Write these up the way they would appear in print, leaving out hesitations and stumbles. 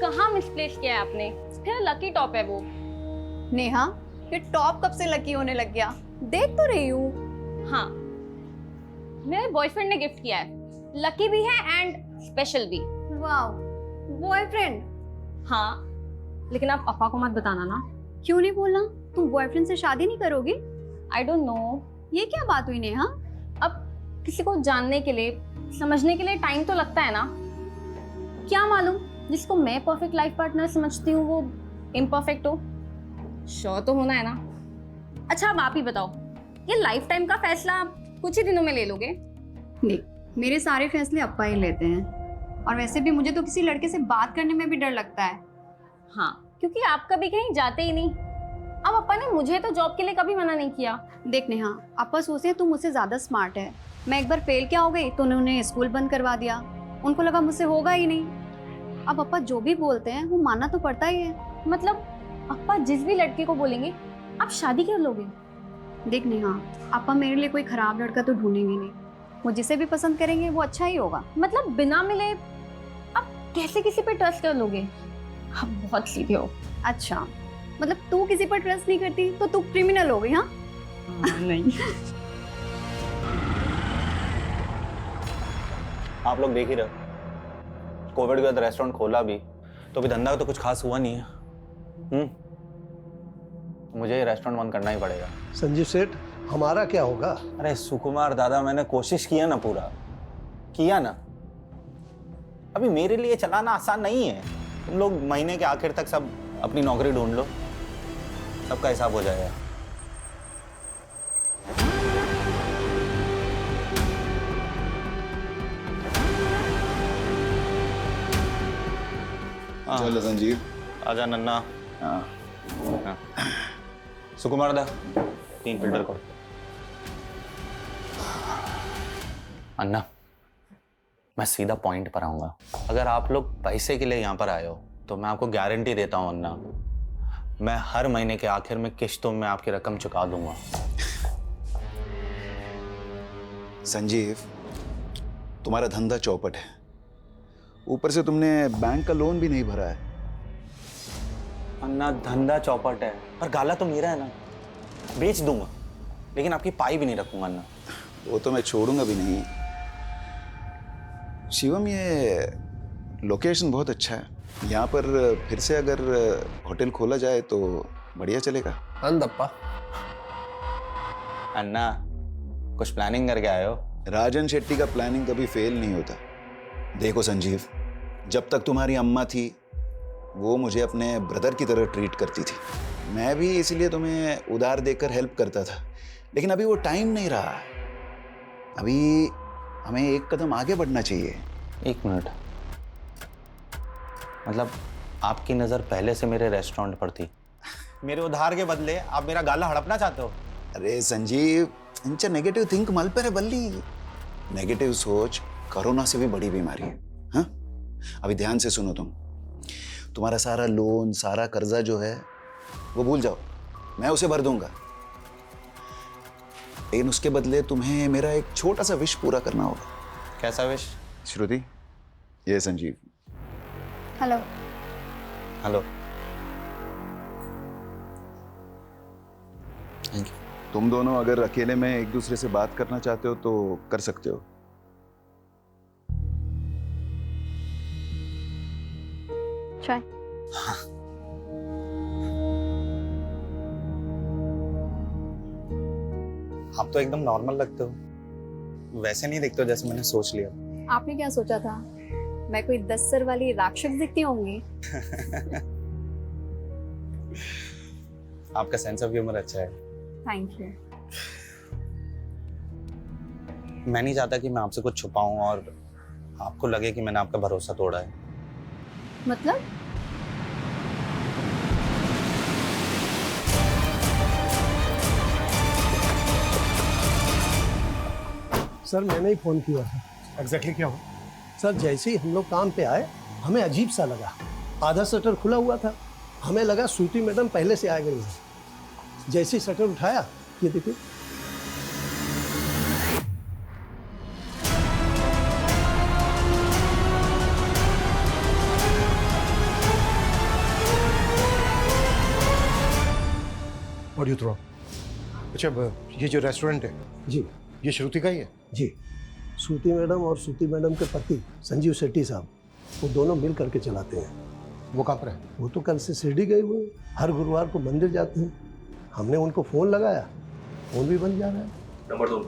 कहाँ मिसप्लेस किया है आपने? फिर लकी टॉप है वो। नेहा, ये टॉप कब से लकी होने लग गया? देख तो रही हूँ। हाँ, मेरे बॉयफ्रेंड ने गिफ्ट किया है। लकी भी है एंड स्पेशल भी। वाह, बॉयफ्रेंड? हाँ, लेकिन आप पापा को मत बताना ना। क्यों नहीं बोलना? तुम बॉयफ्रेंड से शादी नहीं करोगी? I don't know. ये क्या बात हुई नेहा? अब किसी को जानने के लिए, समझने के लिए टाइम तो लगता है ना। क्या मालूम जिसको मैं परफेक्ट लाइफ पार्टनर समझती हूँ वो इम्परफेक्ट हो। श्योर तो होना है ना। अच्छा, अब आप ही बताओ, ये लाइफ टाइम का फैसला आप कुछ ही दिनों में ले लोगे? देख, मेरे सारे फैसले अप्पा ही लेते हैं, और वैसे भी मुझे तो किसी लड़के से बात करने में भी डर लगता है। हाँ, क्योंकि आप कभी कहीं जाते ही नहीं। अब अप्पा ने मुझे तो जॉब के लिए कभी मना नहीं किया। देख नेहा, अप्पा सोचते हैं तुम मुझसे ज्यादा स्मार्ट है। मैं एक बार फेल क्या हो गई तो उन्होंने स्कूल बंद करवा दिया। उनको लगा मुझसे होगा ही नहीं। अब अप्पा जो भी बोलते हैं वो मानना तो पड़ता ही है। मतलब अप्पा जिस भी लड़के को बोलेंगे आप शादी कर लोगे? देख नेहा, अप्पा मेरे लिए कोई खराब लड़का तो ढूंढेंगे नहीं। वो जिसे भी पसंद करेंगे वो अच्छा ही होगा। मतलब बिना मिले आप कैसे किसी पे ट्रस्ट कर लोगे? आप बहुत सीधे हो। अच्छा, मतलब तू किसी पर ट्रस्ट नहीं करती तो तू क्रिमिनल हो गई? हाँ नहीं। आप लोग देख ही रहे हो, कोविड के बाद रेस्टोरेंट खोला भी तो भी धंधा तो कुछ खास हुआ नहीं है। मुझे ये रेस्टोरेंट बंद करना ही पड़ेगा। संजीव सेठ, हमारा क्या होगा? अरे सुकुमार दादा, मैंने कोशिश किया ना, पूरा किया ना। अभी मेरे लिए चलाना आसान नहीं है। तुम लोग महीने के आखिर तक सब अपनी नौकरी ढूंढ लो, सबका हिसाब हो जाएगा। चलो संजीव, आजा नन्ना। हाँ। सुकुमार दा, 3 फिल्टर को। अन्ना, मैं सीधा पॉइंट पर आऊंगा। अगर आप लोग पैसे के लिए यहाँ पर आए हो तो मैं आपको गारंटी देता हूँ अन्ना, मैं हर महीने के आखिर में किश्तों में आपकी रकम चुका दूंगा। संजीव, तुम्हारा धंधा चौपट है, ऊपर से तुमने बैंक का लोन भी नहीं भरा है। अन्ना, धंधा चौपट है पर गाला तो मेरा है ना, बेच दूंगा लेकिन आपकी पाई भी नहीं रखूंगा अन्ना। वो तो मैं छोड़ूंगा भी नहीं। शिवम, ये लोकेशन बहुत अच्छा है, यहाँ पर फिर से अगर होटल खोला जाए तो बढ़िया चलेगा। अंदप्पा, अन्ना, कुछ प्लानिंग करके आए हो? राजन शेट्टी का प्लानिंग कभी फेल नहीं होता। देखो संजीव, जब तक तुम्हारी अम्मा थी वो मुझे अपने ब्रदर की तरह ट्रीट करती थी। मैं भी इसलिए तुम्हें उधार देकर हेल्प करता था, लेकिन अभी वो टाइम नहीं रहा। अभी हमें एक कदम आगे बढ़ना चाहिए। 1 मिनट, मतलब आपकी नज़र पहले से मेरे रेस्टोरेंट पर थी, मेरे उधार के बदले आप मेरा गाला हड़पना चाहते हो? अरे संजीव, इंचा नेगेटिव थिंक मल पर बल्ली। नेगेटिव सोच कोरोना से भी बड़ी बीमारी है। हाँ, अभी ध्यान से सुनो। तुम्हारा सारा लोन, सारा कर्जा जो है वो भूल जाओ, मैं उसे भर दूंगा। लेकिन उसके बदले तुम्हें मेरा एक छोटा सा विश पूरा करना होगा। कैसा विश? श्रुति, ये Sanjeev. Hello. Hello. Thank you. तुम दोनों अगर अकेले में एक दूसरे से बात करना चाहते हो तो कर सकते हो। चाय। आप तो एकदम नॉर्मल लगते हो, वैसे नहीं दिखते हो जैसे मैंने सोच लिया। आपने क्या सोचा था? मैं कोई 10 सर वाली राक्षस दिखती होंगी? आपका सेंस ऑफ ह्यूमर अच्छा है। Thank you. मैं नहीं चाहता कि मैं आपसे कुछ छुपाऊं और आपको लगे कि मैंने आपका भरोसा तोड़ा है। मतलब? सर मैंने ही फोन किया था। एग्जैक्टली क्या हुआ? सर जैसे ही हम लोग काम पे आए हमें अजीब सा लगा। आधा शटर खुला हुआ था, हमें लगा स्वीटी मैडम पहले से आ गई है। जैसे ही शटर उठाया, ये देखिए। For you throw. अच्छा, ये जो रेस्टोरेंट है जी ये श्रुति का ही है? जी, श्रुति मैडम और श्रुति मैडम के पति संजीव शेट्टी साहब, वो दोनों मिल करके चलाते हैं। वो कहाँ पर है? वो तो कल से शिरडी गए हुए हैं, हर गुरुवार को मंदिर जाते हैं। हमने उनको फ़ोन लगाया, फ़ोन भी बंद जा रहा है। नंबर 2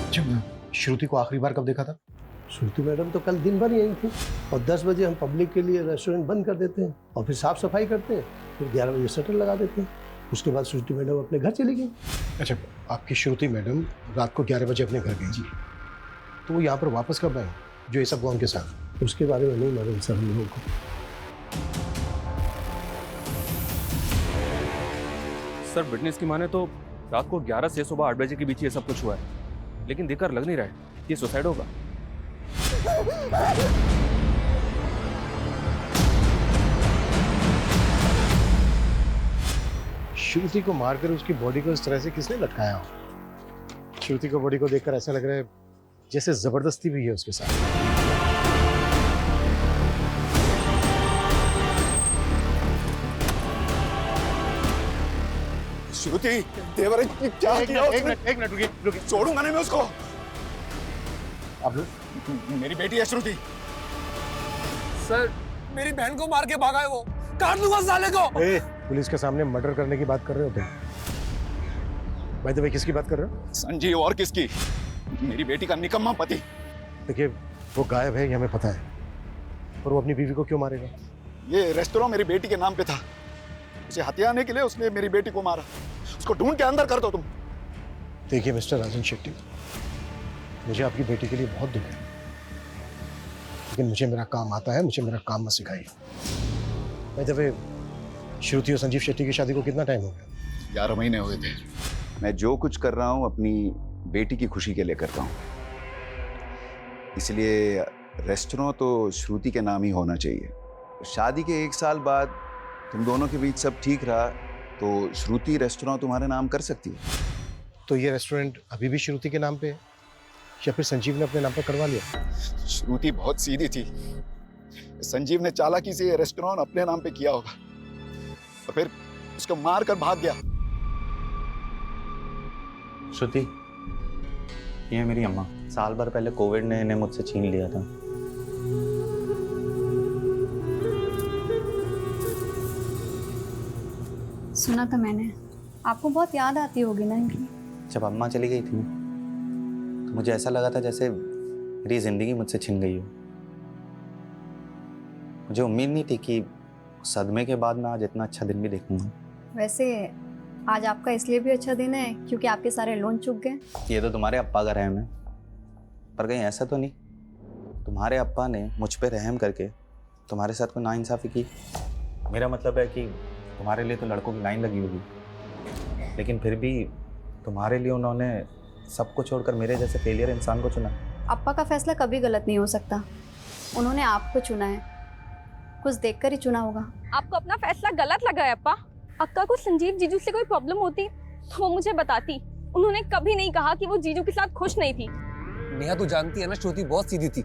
अच्छा, श्रुति को आखिरी बार कब देखा था? श्रुति मैडम तो कल दिन भर यहीं थी, और 10 बजे हम पब्लिक के लिए रेस्टोरेंट बंद कर देते हैं और फिर साफ सफाई करते हैं, फिर 11 बजे शटर लगा देते हैं। उसके बाद श्रुति मैडम अपने घर चली गई। अच्छा, आपकी श्रुति मैडम रात को 11 बजे अपने घर गई जी, तो वो यहाँ पर वापस कब आए जो ये सब हुआ उनके साथ? उसके बारे में नहीं मालूम सर हम लोगों को। सर, विटनेस की माने तो रात को 11 से सुबह 8 बजे के बीच ये सब कुछ हुआ है, लेकिन देखकर लग नहीं रहा है कि सुसाइड होगा। श्रुति को मारकर उसकी बॉडी को इस तरह से किसने लटकाया हो? श्रुति को बॉडी को देखकर ऐसा लग रहा है जैसे जबरदस्ती भी है उसके साथ। श्रुति, देवर क्या किया उसने? एक मिनट रुकिए। छोड़ूंगा नहीं मैं उसको। आप लोग? मेरी बेटी है श्रुति। सर, मेरी बहन को मार के भागा है वो, काट दूंगा साले को। पुलिस के सामने मर्डर करने की बात कर रहे हो तुम? भाई तो भाई किसकी बात कर रहे हो? संजीव और किसकी? मेरी बेटी का निकम्मा पति। देखिए, वो गायब है ये हमें पता है, पर वो अपनी बीवी को क्यों मारेगा? ये रेस्टोरेंट मेरी बेटी के नाम पे था, उसे हथियाने के लिए उसने मेरी बेटी को मारा। उसको ढूंढ के अंदर कर दो तुम। देखिए मिस्टर राजन शेट्टी, मुझे आपकी बेटी के लिए बहुत दुख है, लेकिन मुझे मेरा काम आता है, मुझे मेरा काम मत सिखाइए। भाई दफे श्रुति और संजीव शेट्टी की शादी को कितना टाइम हो गया? 11 महीने हुए थे। मैं जो कुछ कर रहा हूँ अपनी बेटी की खुशी के लिए करता हूँ, इसलिए रेस्टोरेंट तो श्रुति के नाम ही होना चाहिए। शादी के 1 साल बाद तुम दोनों के बीच सब ठीक रहा तो श्रुति रेस्टोरेंट तुम्हारे नाम कर सकती है। तो ये रेस्टोरेंट अभी भी श्रुति के नाम पे है या फिर संजीव ने अपने नाम पे करवा लिया? श्रुति बहुत सीधी थी, संजीव ने चालाकी से ये रेस्टोरेंट अपने नाम पे किया होगा, तो फिर उसको मार कर भाग गया। श्रुति, ये मेरी अम्मा, साल भर पहले कोविड ने इन्हें मुझसे छीन लिया था। सुना था मैंने, आपको बहुत याद आती होगी ना इनकी। जब अम्मा चली गई थी तो मुझे ऐसा लगा था जैसे मेरी जिंदगी मुझसे छिन गई हो। मुझे उम्मीद नहीं थी कि सदमे के बाद मैं आज इतना अच्छा दिन भी देखूंगा। वैसे आज आपका इसलिए भी अच्छा दिन है क्योंकि आपके सारे लोन चुक गए। ये तो तुम्हारे अप्पा का रहम है, पर कहीं ऐसा तो नहीं तुम्हारे अप्पा ने मुझ पे रहम करके तुम्हारे साथ कोई नाइंसाफ़ी की? मेरा मतलब है कि तुम्हारे लिए तो लड़कों की लाइन लगी होगी, लेकिन फिर भी तुम्हारे लिए उन्होंने सबको छोड़कर मेरे जैसे फेलियर इंसान को चुना। अप्पा का फैसला कभी गलत नहीं हो सकता, उन्होंने आपको चुना है, कुछ देखकर ही चुना होगा। आपको अपना फैसला गलत लगा है अप्पा? अक्का को संजीव जीजू से कोई प्रॉब्लम होती तो वो मुझे बताती। उन्होंने कभी नहीं कहा कि वो जीजू के साथ खुश नहीं थी। नेहा, तू जानती है ना श्रुति बहुत सीधी थी,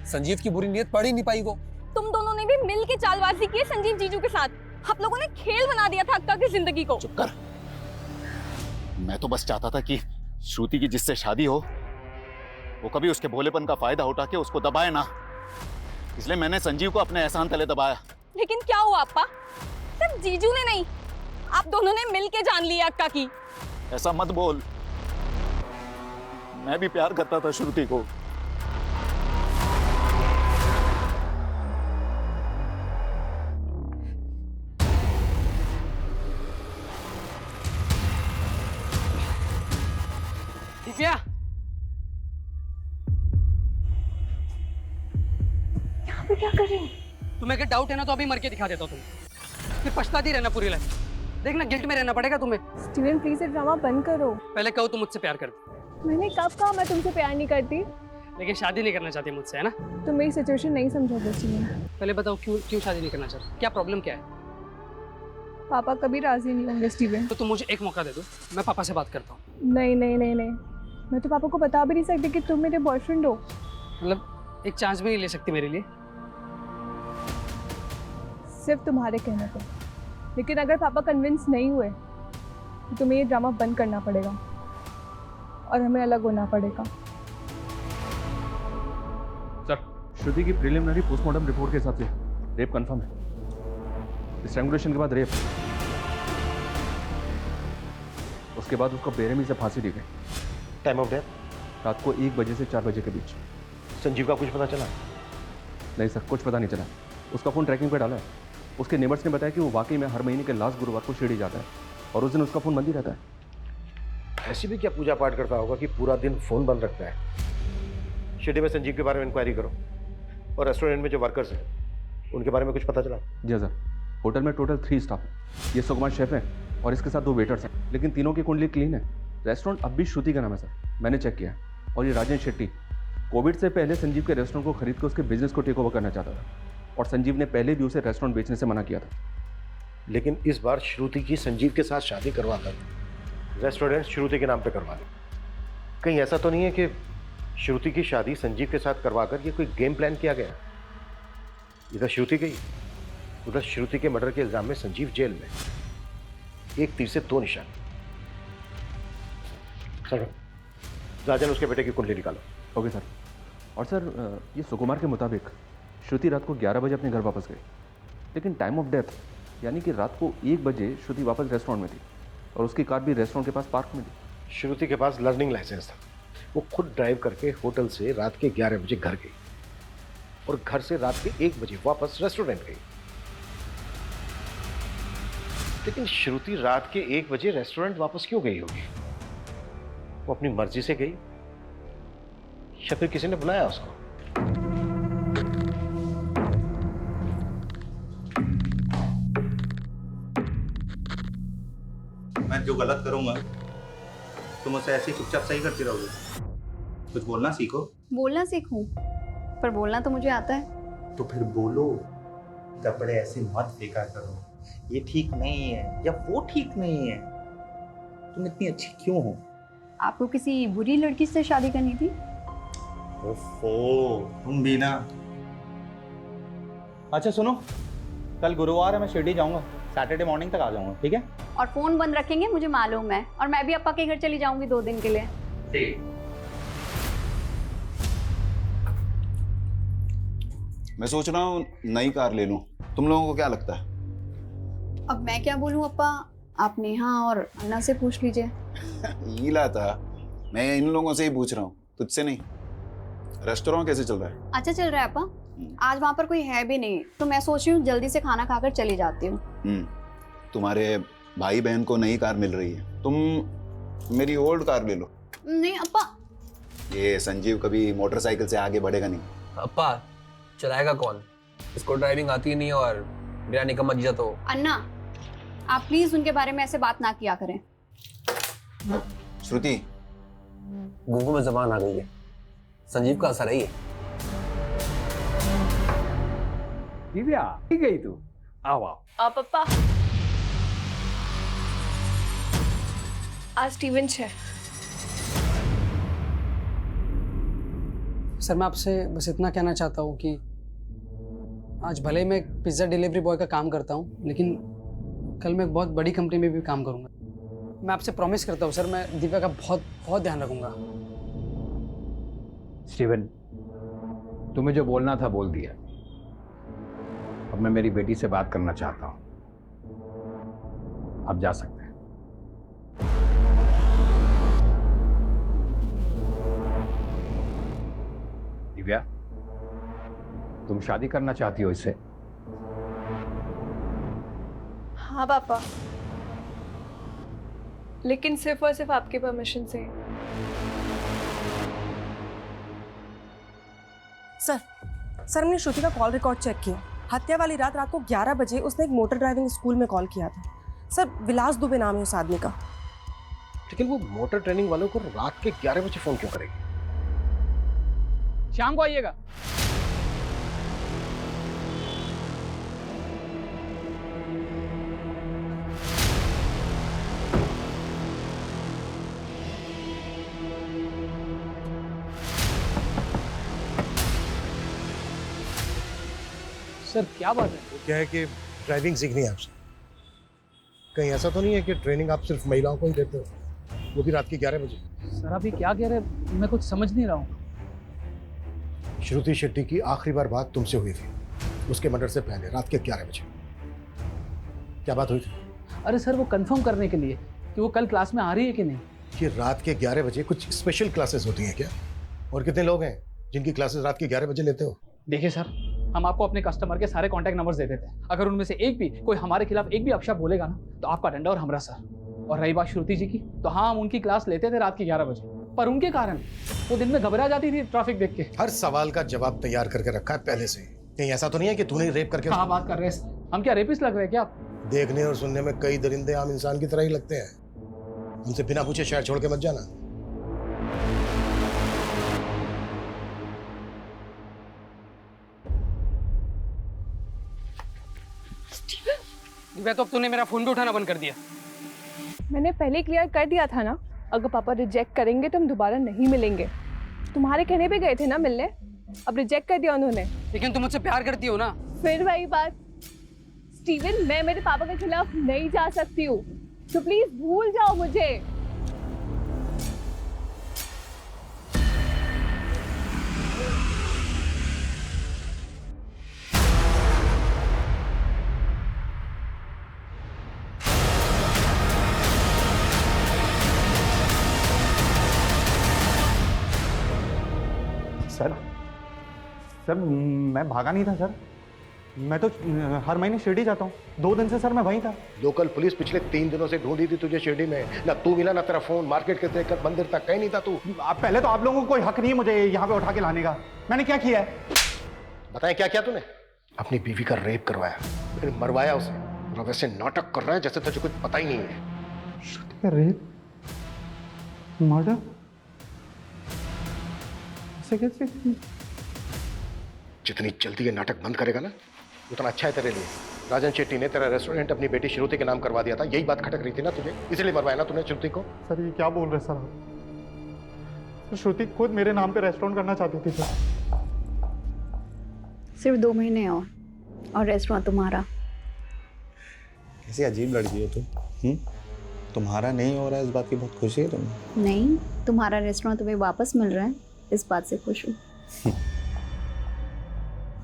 संजीव की बुरी नीयत पढ़ ही नहीं पाई वो। तुम दोनों ने भी मिल के चालबाजी की है संजीव जीजू के साथ। आप लोगों ने खेल बना दिया था अक्का की जिंदगी को। चुप कर। मैं तो बस चाहता था कि श्रुति की जिससे शादी हो वो कभी उसके भोलेपन का फायदा उठा के उसको दबाए ना, इसलिए मैंने संजीव को अपने एहसान तले दबाया। लेकिन क्या हुआ अप्पा? सिर्फ जीजू ने नहीं, आप दोनों ने मिल के जान लिया अक्का की। ऐसा मत बोल, मैं भी प्यार करता था श्रुति को। दिव्या, यहाँ पे क्या कर रही हो? तुम्हें अगर डाउट है ना तो अभी मर के दिखा देता हूँ तुम्हें, फिर पछताती रहना पूरी लाइफ। देखना गिल्ट में रहना पड़ेगा तुम्हें। स्टीवन प्लीज ये ड्रामा बंद करो। पहले कहो तुम मुझसे प्यार करती, मैंने कब कहा मैं तुमसे प्यार नहीं करती? लेकिन शादी नहीं करना चाहती मुझसे, है ना? तुम मेरी सिचुएशन नहीं समझोगे स्टीवन। पहले बताओ क्यों शादी नहीं करना चाहती, क्या प्रॉब्लम क्या है? पापा कभी राजी नहीं होंगे स्टीवन। तो तुम मुझे एक मौका दे दो, मैं पापा से बात करता हूँ। नहीं नहीं नहीं नहीं, मैं तो पापा को बता भी नहीं सकती कि तुम मेरे बॉयफ्रेंड हो। मतलब एक चांस भी नहीं ले सकती मेरे लिए? सिर्फ तुम्हारे कहने पे। लेकिन अगर पापा कन्विंस नहीं हुए तो तुम्हें ये ड्रामा बंद करना पड़ेगा और हमें अलग होना पड़ेगा। सर, श्रुति की प्रिलिमिनरी पोस्टमार्टम रिपोर्ट के हिसाब से रेप कंफर्म है। स्ट्रैंगुलेशन के बाद रेप, उसके बाद उसको बेरहमी से फांसी दी गई। टाइम ऑफ डेथ रात को 1 बजे से 4 बजे के बीच। संजीव का कुछ पता चला? नहीं सर, कुछ पता नहीं चला। उसका फ़ोन ट्रैकिंग पे डाला है। उसके नेबर्स ने बताया कि वो वाकई में हर महीने के लास्ट गुरुवार को शिरडी जाता है और उस दिन उसका फ़ोन बंद ही रहता है। ऐसी भी क्या पूजा पाठ करता होगा कि पूरा दिन फोन बंद रखता है? शिरडी में संजीव के बारे में इंक्वायरी करो और रेस्टोरेंट में जो वर्कर्स हैं उनके बारे में कुछ पता चला? जी सर, होटल में टोटल 3 स्टाफ है। ये सुकुमार शेफ है और इसके साथ 2 वेटर्स हैं, लेकिन तीनों की कुंडली क्लीन है। रेस्टोरेंट अब भी श्रुति का नाम है सर, मैंने चेक किया। और ये राजेश शेट्टी कोविड से पहले संजीव के रेस्टोरेंट को खरीद कर उसके बिजनेस को टेक ओवर करना चाहता था और संजीव ने पहले भी उसे रेस्टोरेंट बेचने से मना किया था। लेकिन इस बार श्रुति की संजीव के साथ शादी करवाकर रेस्टोरेंट श्रुति के नाम पे करवा ले। कहीं ऐसा तो नहीं है कि श्रुति की शादी संजीव के साथ करवाकर ये कोई गेम प्लान किया गया? इधर श्रुति गई, उधर श्रुति के मर्डर के इल्जाम में संजीव जेल में। एक तीर से 2 निशान। सर, राजन उसके बेटे की कुंडली निकालो। Okay sir. और सर, ये सुकुमार के मुताबिक श्रुति रात को 11 बजे अपने घर वापस गई, लेकिन टाइम ऑफ डेथ यानी कि रात को 1 बजे श्रुति वापस रेस्टोरेंट में थी और उसकी कार भी रेस्टोरेंट के पास पार्क में थी। श्रुति के पास लर्निंग लाइसेंस था। वो खुद ड्राइव करके होटल से रात के 11 बजे घर गई और घर से रात के 1 बजे वापस रेस्टोरेंट गई। लेकिन श्रुति रात के 1 बजे रेस्टोरेंट वापस क्यों गई होगी? वो अपनी मर्जी से गई या फिर किसी ने बुलाया उसको? मैं जो गलत करूंगा तुम उसे ऐसे ही चुपचाप सही करती रहोगे। कुछ बोलना सीखो। बोलना सीखूं, पर बोलना तो मुझे आता है। तो फिर बोलो। कपड़े ऐसे मत फेंका करो, ये ठीक नहीं है या वो ठीक नहीं है। तुम इतनी अच्छी क्यों हो? आपको किसी बुरी लड़की से शादी करनी थी? ओफो, तुम भी ना। अच्छा सुनो, कल गुरुवार है, मैं शिरडी जाऊंगा। सैटरडे मॉर्निंग तक आ जाऊंगा, ठीक है? और फोन बंद रखेंगे, मुझे मालूम है। और मैं भी अप्पा के घर चली जाऊंगी 2 दिन के लिए। ठीक। मैं सोच रहा हूँ नई कार ले लूँ। तुम लोगों को क्या लगता है? अब मैं क्या बोलूं अप्पा, आप नेहा और अन्ना से पूछ लीजिए। लीला था, मैं इन लोगों से ही पूछ रहा हूँ, तुझसे नहीं। रेस्टोरेंट कैसे चल रहा है? अच्छा चल रहा है अप्पा। आज वहाँ पर कोई है भी नहीं, तो मैं सोच रही हूँ जल्दी से खाना खाकर चली जाती हूँ। तुम्हारे भाई बहन को नई कार मिल रही है, तुम मेरी ओल्ड कार ले लो। नहीं अप्पा। ये संजीव कभी मोटरसाइकिल से आगे बढ़ेगा नहीं। अप्पा, चलाएगा कौन? इसको ड्राइविंग आती नहीं और बिना निकम्मा जीजा तो। अन्ना, आप प्लीज उनके बारे में ऐसे बात ना किया करें। श्रुति, गूगल में जबान आ गई है। संजीव का असर है ये। दिव्या, ठीक गई तू? आओ आओ। पापा, आज स्टीवन है। सर, मैं आपसे बस इतना कहना चाहता हूँ कि आज भले ही मैं एक पिज़्ज़ा डिलीवरी बॉय का काम करता हूँ, लेकिन कल मैं एक बहुत बड़ी कंपनी में भी काम करूँगा। मैं आपसे प्रॉमिस करता हूँ सर, मैं दिव्या का बहुत बहुत ध्यान रखूँगा। स्टीवन, तुम्हें जो बोलना था बोल दिया। अब मैं मेरी बेटी से बात करना चाहता हूँ। आप जा सकते हैं। दिव्या, तुम शादी करना चाहती हो इससे? हाँ पापा, लेकिन सिर्फ और सिर्फ आपके परमिशन से। सर हमने श्रुति का कॉल रिकॉर्ड चेक किया। हत्या वाली रात को 11 बजे उसने एक मोटर ड्राइविंग स्कूल में कॉल किया था। सर, विलास दुबे नाम है उस आदमी का। लेकिन वो मोटर ट्रेनिंग वालों को रात के 11 बजे फोन क्यों करेगी? शाम को आइएगा। सर क्या बात है? वो क्या है कि ड्राइविंग सीखनी है आपसे। कहीं ऐसा तो नहीं है कि ट्रेनिंग आप सिर्फ महिलाओं को ही देते हो, वो भी रात के 11 बजे? सर आप ये क्या कह रहे हैं? मैं कुछ समझ नहीं रहा हूँ। श्रुति शेट्टी की आखिरी बार बात तुमसे हुई थी उसके मर्डर से पहले, रात के 11 बजे। क्या बात हुई थी? अरे सर वो कंफर्म करने के लिए कि वो कल क्लास में आ रही है कि नहीं। कि रात के 11 बजे कुछ स्पेशल क्लासेस होती हैं क्या? और कितने लोग हैं जिनकी क्लासेस रात के 11 बजे लेते हो? देखिए सर, हम आपको अपने कस्टमर के सारे कॉन्टैक्ट नंबर्स दे देते हैं। अगर उनमें से एक भी कोई हमारे खिलाफ एक भी अपशब्द बोलेगा ना तो आपका डंडा और हमरा सर। और रही बात श्रुति जी की, तो हाँ हम उनकी क्लास लेते थे रात के 11 बजे, पर उनके कारण वो दिन में घबरा जाती थी ट्रैफिक देख के। हर सवाल का जवाब तैयार करके रखा है पहले से। कहीं ऐसा तो नहीं है कि तूने रेप करके? हाँ बात कर रहे हैं, हम क्या रेपिस्ट लग रहे हैं क्या आप? देखने और सुनने में कई दरिंदे आम इंसान की तरह ही लगते हैं। उनसे बिना पूछे शहर छोड़ के मत जाना। दिव्या तो अब तूने मेरा फोन भी उठाना बंद कर दिया। मैंने पहले क्लियर कर दिया था ना, अगर पापा रिजेक्ट करेंगे तो हम दोबारा नहीं मिलेंगे। तुम्हारे कहने पे गए थे ना मिलने, अब रिजेक्ट कर दिया उन्होंने। लेकिन तुम मुझसे प्यार करती हो ना? फिर वही बात स्टीवन, मैं मेरे पापा के खिलाफ नहीं जा सकती हूँ, तो प्लीज भूल जाओ मुझे। सर मैं भागा नहीं था सर, मैं तो हर महीने शिरडी जाता हूँ। 2 दिन से सर मैं वहीं था। लोकल पुलिस पिछले 3 दिनों से ढूंढी थी तुझे शिरडी में, ना तू मिला ना तेरा फोन। मार्केट के देखकर मंदिर तक कहीं नहीं था तू। पहले तो आप लोगों को कोई हक नहीं है मुझे यहाँ पे उठा के लाने का। मैंने क्या किया है? बताएं क्या किया तूने? अपनी बीवी का रेप करवाया, फिर मरवाया उसे, और वैसे नाटक कर रहा है जैसे तुझे कुछ पता ही नहीं है। श्रुति का रेप, मर्डर, कैसे? जितनी जल्दी ये नाटक बंद करेगा ना उतना अच्छा है तेरे लिए। राजन शेट्टी ने तेरा रेस्टोरेंट अपनी बेटी श्रुति के नाम करवा दिया था, यही बात खटक रही थी ना तुझे, इसलिए मरवाया ना तूने श्रुति को। सर ये क्या बोल रहे सर आप? तो श्रुति खुद मेरे नाम पे रेस्टोरेंट करना चाहती थी सर। सिर्फ 2 महीने और रेस्टोरेंट तुम्हारा। कैसी अजीब लड़की हो तुम। तुम्हारा नहीं हो रहा है इस बात की बहुत खुशी है तुम्हें? नहीं, तुम्हारा रेस्टोरेंट तुम्हें वापस मिल रहा है, इस बात से खुश हूँ।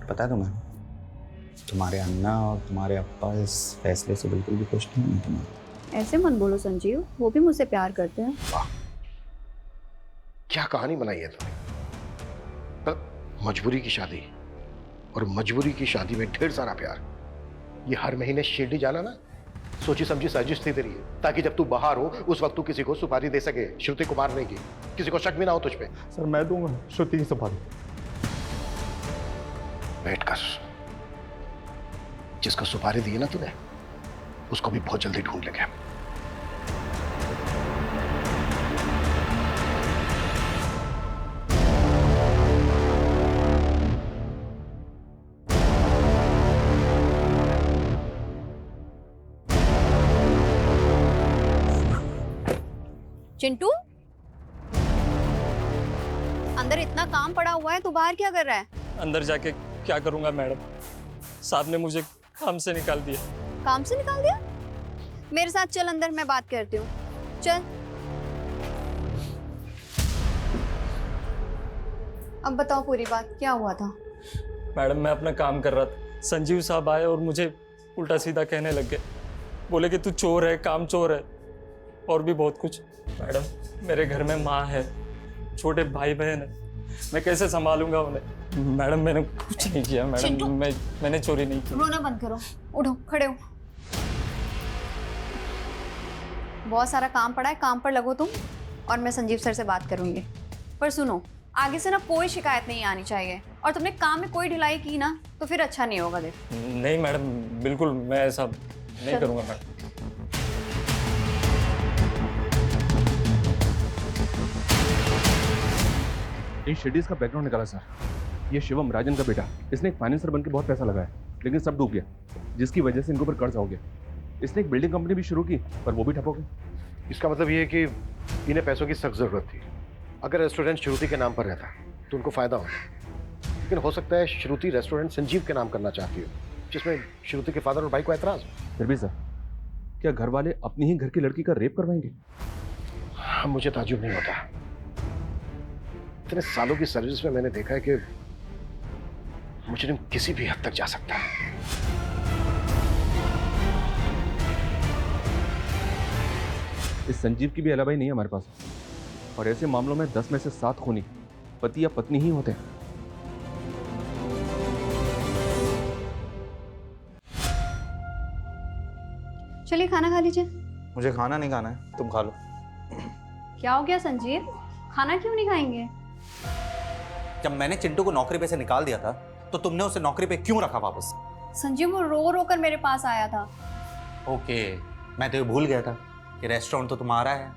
पता है तुम्हें, तुम्हारे अन्ना और तुम्हारे अप्पा इस फैसले से बिल्कुल भी खुश नहीं है तुम्हें। ऐसे मत बोलो संजीव, वो भी मुझसे प्यार करते हैं। वाह, क्या कहानी बनाई है तुमने। तो मजबूरी की शादी, और मजबूरी की शादी में ढेर सारा प्यार। ये हर महीने शिरडी जाना ना सोची समझी साजिश थी तेरी, ताकि जब तू बाहर हो उस वक्त तू किसी को सुपारी दे सके श्रुति को मारने की, किसी को शक भी ना हो तुझ पे। सर मैं दूंगा श्रुति की सुपारी। वेट कर, जिसको सुपारी दी है ना तूने उसको भी बहुत जल्दी ढूंढ लेंगे। चिंटू, अंदर इतना काम पड़ा हुआ है, तू बाहर क्या कर रहा है? अंदर जाके क्या करूंगा मैडम, साहब ने मुझे काम से निकाल दिया। काम से निकाल दिया? मेरे साथ चल अंदर, मैं बात करती हूँ, चल। अब बताओ पूरी बात, क्या हुआ था? मैडम मैं अपना काम कर रहा था, संजीव साहब आए और मुझे उल्टा सीधा कहने लग गए। बोले कि तू चोर है, काम चोर है, और भी बहुत कुछ। मैडम मेरे घर में माँ है, छोटे भाई बहन है, मैं कैसे संभालूंगा उन्हें? मैडम मैंने कुछ नहीं किया मैडम, मैंने चोरी नहीं की। रोना बंद करो, उठो, खड़े हो। बहुत सारा काम पड़ा है, काम पर लगो तुम, और मैं संजीव सर से बात करूंगी। पर सुनो, आगे से ना कोई शिकायत नहीं आनी चाहिए, और तुमने काम में कोई ढिलाई की ना तो फिर अच्छा नहीं होगा। देख नहीं मैडम, बिल्कुल मैं ऐसा नहीं करूंगा मैडम। इन शेडीज का बैकग्राउंड निकाला सर। ये शिवम राजन का बेटा, इसने एक फाइनेंसर बनकर बहुत पैसा लगाया, लेकिन सब डूब गया, जिसकी वजह से इनके ऊपर कर्ज हो गया। इसने एक बिल्डिंग कंपनी भी शुरू की, पर वो भी ठप हो गई। इसका मतलब ये है कि इन्हें पैसों की सख्त जरूरत थी। अगर रेस्टोरेंट श्रुति के नाम पर रहता तो उनको फायदा होता, लेकिन हो सकता है श्रुति रेस्टोरेंट संजीव के नाम करना चाहती हो, जिसमें श्रुति के फादर और भाई को एतराज हो। फिर भी सर, क्या घर वाले अपनी ही घर की लड़की का रेप करवाएंगे? हाँ, मुझे ताज्जुब नहीं होता। इतने सालों की सर्विस में मैंने देखा है कि मुजरिम किसी भी हद तक जा सकता है। इस संजीव की भी अलाबाई नहीं है हमारे पास, और ऐसे मामलों में 10 में से 7 खूनी पति या पत्नी ही होते हैं। चलिए खाना खा लीजिए। मुझे खाना नहीं खाना है, तुम खा लो। क्या हो गया संजीव, खाना क्यों नहीं खाएंगे? जब मैंने चिंटू को नौकरी पे से निकाल दिया था तो तुमने उसे नौकरी पे क्यों रखा वापस? संजीव वो रो रो कर मेरे पास आया था। ओके, मैं तो ये भूल गया था कि रेस्टोरेंट तो तुम्हारा है।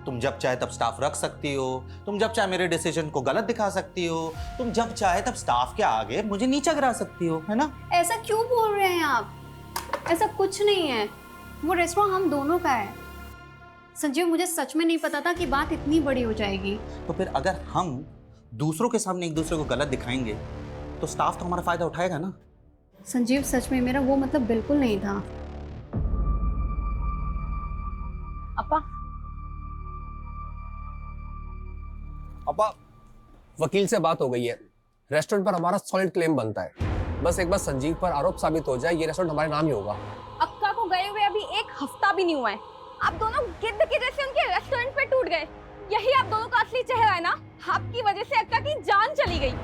तुम जब चाहे तब स्टाफ रख सकती हो, तुम जब चाहे मेरे डिसीजन को गलत दिखा सकती हो, तुम जब चाहे तब स्टाफ के आगे मुझे नीचा गिरा सकती हो, है ना? ऐसा क्यों बोल रहे हैं आप? ऐसा कुछ नहीं है, वो रेस्टोरेंट हम दोनों का है। संजीव मुझे सच में नहीं पता था कि बात इतनी बड़ी हो जाएगी। तो फिर अगर हम दूसरों के सामने एक दूसरे को गलत दिखाएंगे तो स्टाफ तो हमारा फायदा उठाएगा ना? संजीव सच में मेरा वो मतलब बिल्कुल नहीं था। अपा, अपा, वकील से बात हो गई है, रेस्टोरेंट पर हमारा सॉलिड क्लेम बनता है। बस एक बार संजीव पर आरोप साबित हो जाए, ये रेस्टोरेंट हमारे नाम ही होगा। अक्का को गए हुए अभी 1 हफ्ता भी नहीं हुआ है, आप दोनों गिद्ध के जैसे उनके रेस्टोरेंट पे टूट गए। यही आप दोनों का असली चेहरा है ना? आपकी वजह से अक्का की जान चली गई।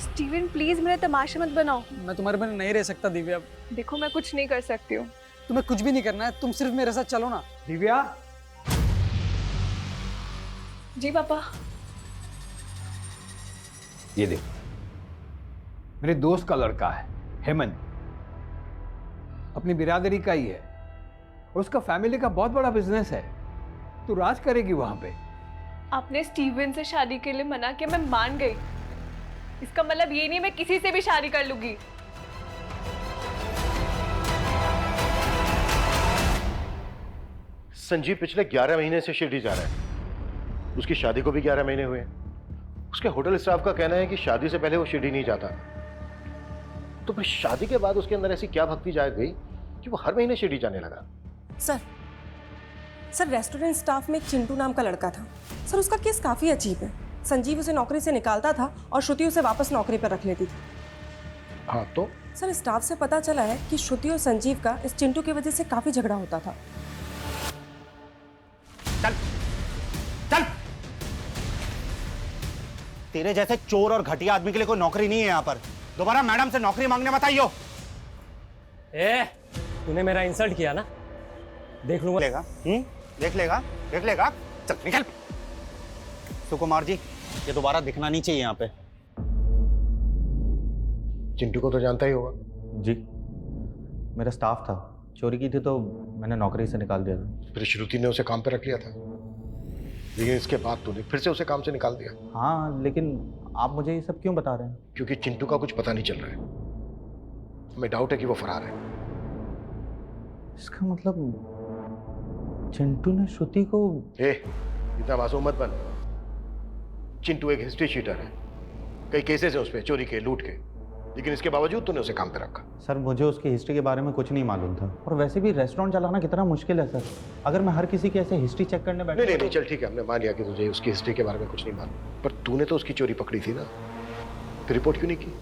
स्टीवन प्लीज मेरे तमाशे मत बनाओ। मैं तुम्हारे बिना नहीं रह सकता दिव्या। देखो मैं कुछ नहीं कर सकती हूँ। तुम्हें कुछ भी नहीं करना है, तुम सिर्फ मेरे साथ चलो ना। दिव्या, जी पापा। ये देख, मेरे दोस्त का लड़का है हेमंत, अपनी बिरादरी का ही है, और उसका फैमिली का बहुत बड़ा बिजनेस है। तू राज करेगी वहां पे। आपने स्टीवन से शादी के लिए मना किया, मैं मान गई। इसका मतलब ये नहीं मैं किसी से भी शादी कर लूंगी। संजीव पिछले 11 महीने से शिरडी जा रहा है। उसकी शादी को भी 11 महीने हुए हैं। उसके होटल स्टाफ का कहना है कि शादी से पहले वो शिरडी नहीं जाता। तो फिर शादी के बाद उसके अंदर ऐसी क्या भक्ति जाग गई कि वो हर महीने शिरडी जाने लगा? सर रेस्टोरेंट स्टाफ में एक चिंटू नाम का लड़का था। सर उसका केस काफ़ी अजीब है। संजीव उसे नौकरी से निकालता था और श्रुति उसे वापस नौकरी पर रख लेती थी। हाँ तो? सर स्टाफ से पता चला है कि श्रुति और संजीव का इस चिंटू की वजह से काफ़ी झगड़ा होता था। चल चल, तेरे जैसे चोर और घटिया आदमी के लिए कोई नौकरी नहीं है यहाँ पर। दोबारा मैडम से नौकरी मांगने मत आइयो। तूने मेरा इंसल्ट किया ना, देख लूंगा। देख लेगा। चल निकल। सुकुमार जी, ये दोबारा दिखना नहीं चाहिए यहाँ पे। चिंटू को तो जानता ही होगा। जी, मेरा स्टाफ था, चोरी की थी तो मैंने नौकरी से निकाल दिया था। फिर श्रुति ने उसे काम पे रख लिया था, लेकिन इसके बाद तूने फिर से उसे काम से निकाल दिया। हाँ, लेकिन आप मुझे ये सब क्यों बता रहे हैं? क्योंकि चिंटू का कुछ पता नहीं चल रहा है। हमें डाउट है कि वो फरार है। इसका मतलब चिंटू ने श्रुति को... इतना मासूम मत बन। चिंटू एक हिस्ट्री शीटर है, कई केसेस है उस पे, चोरी के, लूट के, लेकिन इसके बावजूद तूने उसे काम पे रखा। सर, मुझे उसकी हिस्ट्री के बारे में कुछ नहीं मालूम था, और वैसे भी रेस्टोरेंट चलाना कितना मुश्किल है सर। अगर मैं हर किसी की ऐसे हिस्ट्री चेक करने बैठा... नहीं, चल ठीक है, हमने मान लिया कि तुझे उसकी हिस्ट्री के बारे में कुछ नहीं मालूम, पर तूने तो उसकी चोरी पकड़ी थी ना, फिर रिपोर्ट क्यों नहीं की?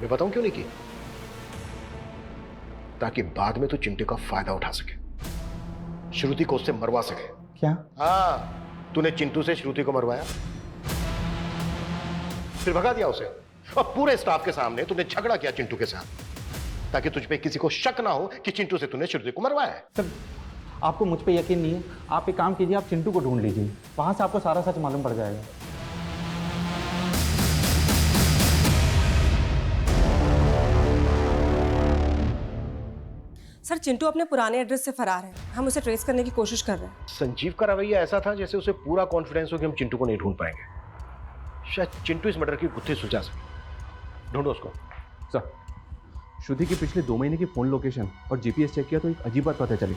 मैं बताऊं क्यों नहीं की? ताकि बाद में तू चिंटू का फायदा उठा सके, श्रुति को उससे मरवा सके। क्या? हाँ, तूने चिंटू से श्रुति को मरवाया, फिर भगा दिया उसे, और पूरे स्टाफ के सामने तूने झगड़ा किया चिंटू के साथ, ताकि तुझ पे किसी को शक ना हो कि चिंटू से तूने श्रुति को मरवाया है। सर, आपको मुझ पे यकीन नहीं है? आप एक काम कीजिए, आप चिंटू को ढूंढ लीजिए, वहां से आपको सारा सच मालूम पड़ जाएगा। सर चिंटू अपने पुराने एड्रेस से फरार है, हम उसे ट्रेस करने की कोशिश कर रहे हैं। संजीव का रवैया ऐसा था जैसे उसे पूरा कॉन्फिडेंस हो कि हम चिंटू को नहीं ढूंढ पाएंगे। शायद चिंटू इस मर्डर की गुत्थी सुलझा सके। ढूंढो उसको। सर, श्रुति की पिछले 2 महीने की फोन लोकेशन और जीपीएस चेक किया तो एक अजीब बात पता चली।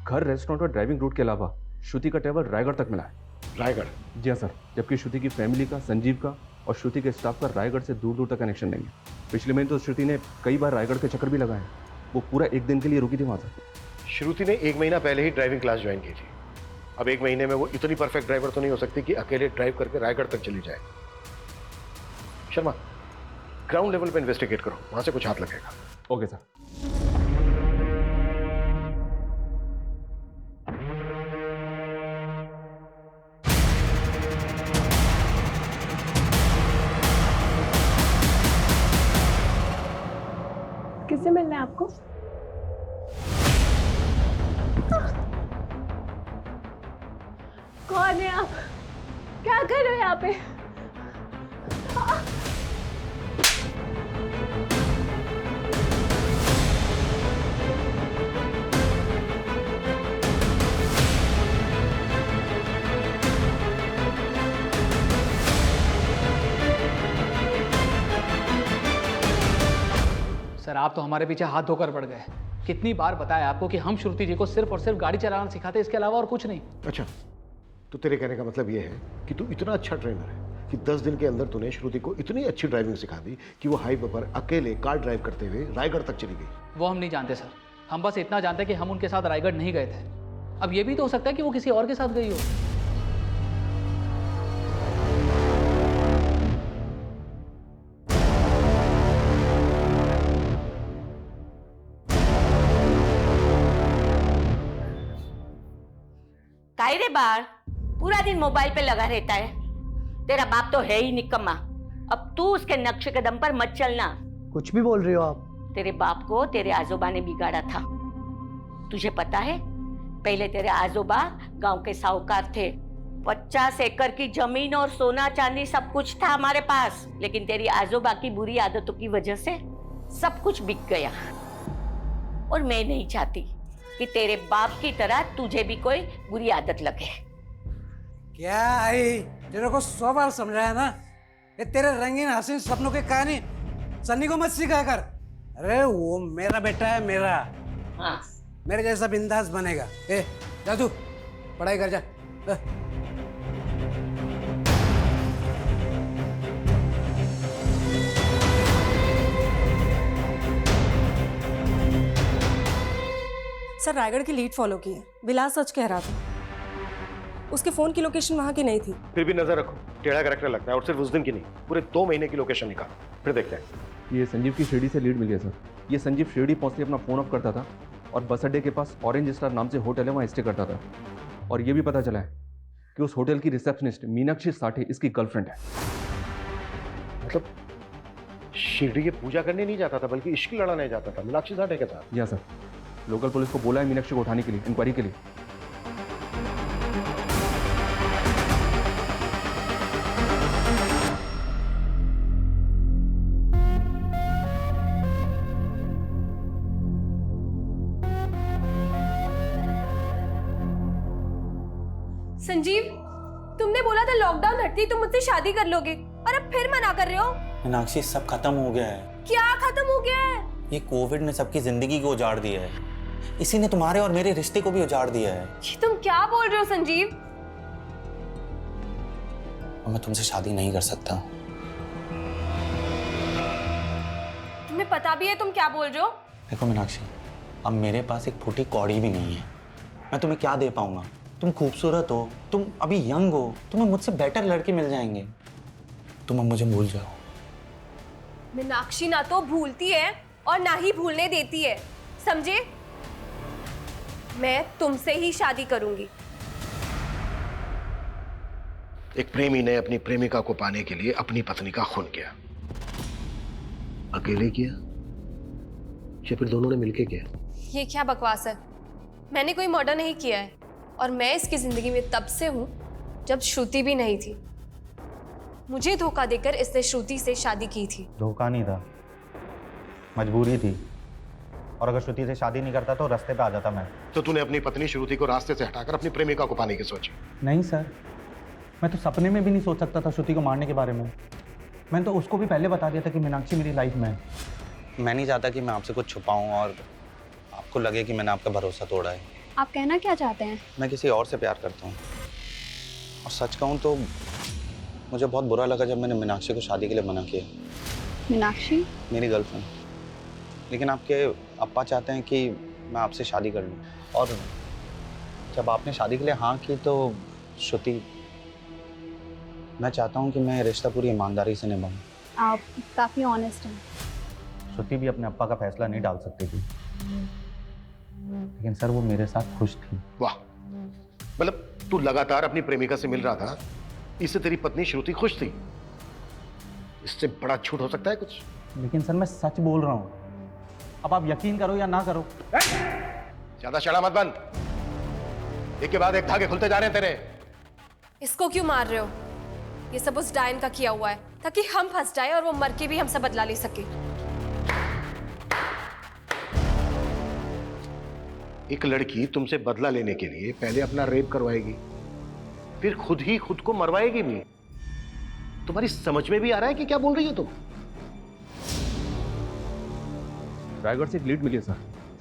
घर, रेस्टोरेंट और ड्राइविंग रूट के अलावा श्रुति का ट्रैवल रायगढ़ तक मिला है। रायगढ़? जी हाँ सर, जबकि श्रुति की फैमिली का, संजीव का और श्रुति के स्टाफ का रायगढ़ से दूर दूर तक कनेक्शन नहीं है। पिछले महीने तो श्रुति ने कई बार रायगढ़ के चक्कर भी लगाए। वो पूरा 1 दिन के लिए रुकी थी वहाँ पर। श्रुति ने 1 महीना पहले ही ड्राइविंग क्लास ज्वाइन की थी। अब 1 महीने में वो इतनी परफेक्ट ड्राइवर तो नहीं हो सकती कि अकेले ड्राइव करके रायगढ़ तक चली जाए। शर्मा, ग्राउंड लेवल पे इन्वेस्टिगेट करो, वहां से कुछ हाथ लगेगा। Okay sir. किससे मिलना है आपको? कौन है आप? क्या कर रहे हो यहाँ पे? सर आप तो हमारे पीछे हाथ धोकर पड़ गए। कितनी बार बताया आपको कि हम श्रुति जी को सिर्फ और सिर्फ गाड़ी चलाना सिखाते, इसके अलावा और कुछ नहीं। अच्छा, तो तेरे कहने का मतलब ये है कि तू इतना अच्छा ट्रेनर है कि 10 दिन के अंदर तूने श्रुति को इतनी अच्छी ड्राइविंग सिखा दी कि वो हाईवे पर अकेले कार ड्राइव करते हुए रायगढ़ तक चली गई। वो हम नहीं जानते सर, हम बस इतना जानते हैं कि हम उनके साथ रायगढ़ नहीं गए थे। अब ये भी तो हो सकता है कि वो किसी और के साथ गई हो। काहे रे बाहर पूरा दिन मोबाइल पे लगा रहता है? तेरा बाप तो है ही निकम्मा। अब तू उसके नक्शे कदम पर मत चलना। कुछ भी बोल रही हो आप? तेरे बाप को तेरे आजोबा ने बिगाड़ा था। तुझे पता है, पहले तेरे आजोबा गांव के साहूकार थे। 50 एकड़ की जमीन और सोना चांदी सब कुछ था हमारे पास, लेकिन तेरी आजोबा की बुरी आदतों की वजह से सब कुछ बिक गया। और मैं नहीं चाहती कि तेरे बाप की तरह तुझे भी कोई बुरी आदत लगे। क्या आई, तेरे को 100 बार समझाया ना, ये तेरे रंगीन हसीन सपनों की कहानी सन्नी को मत सिखा कर। अरे वो मेरा बेटा है, मेरा। हाँ, मेरे जैसा बिंदास बनेगा। ए जा तू पढ़ाई कर जा। सर रायगढ़ की लीड फॉलो की है, विलास सच कह रहा था। उसके फोन की लोकेशन वहां की नहीं थी। फिर भी नजर रखो, टेढ़ा कैरेक्टर लगता है, और सिर्फ उस दिन की नहीं, पूरे 2 महीने की लोकेशन निकालो, फिर देखते हैं। ये संजीव की शिरडी से लीड मिली है सर। ये संजीव शिरडी पहुंचते अपना फ़ोन ऑफ करता था और बस अड्डे के पास ऑरेंज स्टार नाम से होटल है, वहाँ स्टे करता था। और ये भी पता चला है कि उस होटल की रिसेप्शनिस्ट मीनाक्षी साठे इसकी गर्लफ्रेंड है। मतलब शिरडी की पूजा करने नहीं जाता था, बल्कि इश्क लड़ाने जाता था मीनाक्षी साठे के साथ। जी हाँ सर, लोकल पुलिस को बोला है मीनाक्षी को उठाने के लिए, इंक्वायरी के लिए। संजीव, तुमने बोला था लॉकडाउन हटती तुम मुझसे शादी कर लोगे, और अब फिर मना कर रहे हो। मीनाक्षी, सब खत्म हो गया है। क्या खत्म हो गया है? ये कोविड ने सबकी जिंदगी को उजाड़ दिया है। इसी ने तुम्हारे और मेरे रिश्ते को भी उजाड़ दिया है। ये तुम क्या बोल रहे हो संजीव? और मैं तुमसे शादी नहीं कर सकता। तुम्हें पता भी है तुम क्या बोल रहे हो? देखो मीनाक्षी, अब मेरे पास एक फूटी कौड़ी भी नहीं है। मैं तुम्हें क्या दे पाऊंगा? तुम खूबसूरत हो, तुम अभी यंग हो, तुम्हें मुझसे बेटर लड़के मिल जाएंगे। तुम अब मुझे भूल जाओ। मीनाक्षी ना तो भूलती है और ना ही भूलने देती है, समझे? मैं तुमसे ही शादी करूंगी। एक प्रेमी ने अपनी प्रेमिका को पाने के लिए अपनी पत्नी का खून किया। अकेले किया या फिर दोनों ने मिलके किया? ये क्या बकवास है? मैंने कोई मर्डर नहीं किया है, और मैं इसकी जिंदगी में तब से हूं जब श्रुति भी नहीं थी। मुझे धोखा देकर इसने श्रुति से शादी की थी। धोखा नहीं था, मजबूरी थी। और अगर श्रुति से शादी नहीं करता तो रास्ते पे आ जाता मैं। तो तूने अपनी पत्नी श्रुति को रास्ते से हटाकर अपनी प्रेमिका को पाने की सोची? नहीं सर, मैं तो सपने में भी नहीं सोच सकता था श्रुति को मारने के बारे में। मैंने तो उसको भी पहले बता दिया था कि मीनाक्षी मेरी लाइफ में है। मैं नहीं चाहता कि मैं आपसे कुछ छुपाऊं और आपको लगे कि मैंने आपका भरोसा तोड़ा है। आप कहना क्या चाहते हैं? मैं किसी और से प्यार करता हूँ, और सच कहूँ तो मुझे बहुत बुरा लगा जब मैंने मीनाक्षी को शादी के लिए मना किया। मीनाक्षी? मेरी गर्लफ्रेंड। लेकिन आपके अप्पा चाहते हैं कि मैं आपसे शादी कर लूँ, और जब आपने शादी के लिए हाँ की तो श्रुति, मैं चाहता हूँ कि मैं रिश्ता पूरी ईमानदारी से निभाऊँ। आप काफ़ी ऑनेस्ट हैं। श्रुति भी अपने अप्पा का फैसला नहीं डाल सकती थी, लेकिन सर वो मेरे साथ खुश थी। वाह, मतलब तू लगातार अपनी प्रेमिका से मिल रहा था, इससे तेरी पत्नी श्रुति खुश थी? इससे बड़ा झूठ हो सकता है कुछ? लेकिन सर मैं सच बोल रहा हूँ, अब आप यकीन करो या ना करो। ज्यादा शड़ा मत बंद, एक के बाद एक धागे खुलते जा रहे हैं तेरे। इसको क्यों मार रहे हो? ये सब उस डायन का किया हुआ है ताकि हम फंस जाए और वो मर के भी हमसे बदला ले सके। एक लड़की तुमसे बदला लेने के लिए पहले अपना रेप करवाएगी, फिर खुद ही खुद को मरवाएगी भी। तुम्हारी समझ में भी आ रहा है कि क्या बोल रही हो तुम? रायगढ़ से एक लीड मिली है सर।